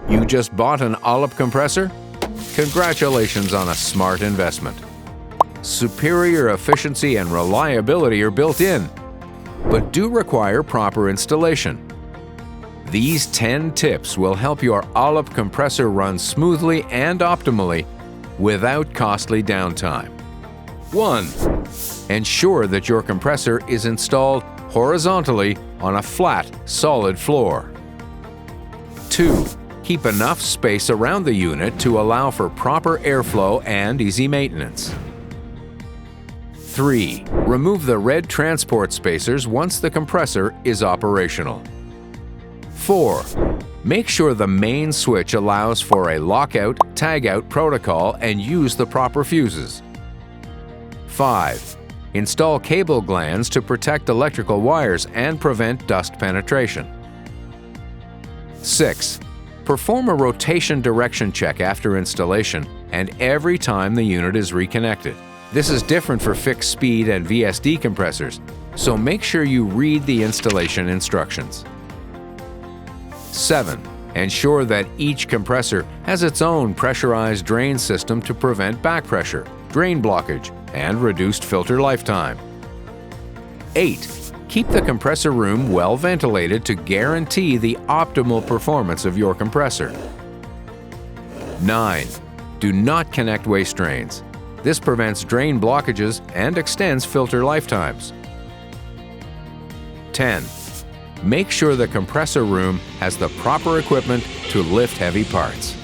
You just bought an ALUP compressor? Congratulations on a smart investment. Superior efficiency and reliability are built in, but do require proper installation. These 10 tips will help your ALUP compressor run smoothly and optimally without costly downtime. 1. Ensure that your compressor is installed horizontally on a flat, solid floor. 2. Keep enough space around the unit to allow for proper airflow and easy maintenance. 3. Remove the red transport spacers once the compressor is operational. 4. Make sure the main switch allows for a lockout, tagout protocol and use the proper fuses. 5. Install cable glands to protect electrical wires and prevent dust penetration. 6. Perform a rotation direction check after installation and every time the unit is reconnected. This is different for fixed speed and VSD compressors, so make sure you read the installation instructions. 7. Ensure that each compressor has its own pressurized drain system to prevent back pressure, drain blockage, and reduced filter lifetime. 8. Keep the compressor room well ventilated to guarantee the optimal performance of your compressor. 9. Do not connect waste drains. This prevents drain blockages and extends filter lifetimes. 10. Make sure the compressor room has the proper equipment to lift heavy parts.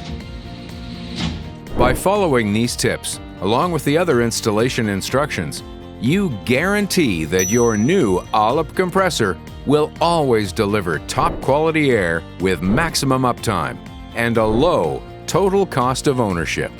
By following these tips, along with the other installation instructions, you guarantee that your new ALUP compressor will always deliver top quality air with maximum uptime and a low total cost of ownership.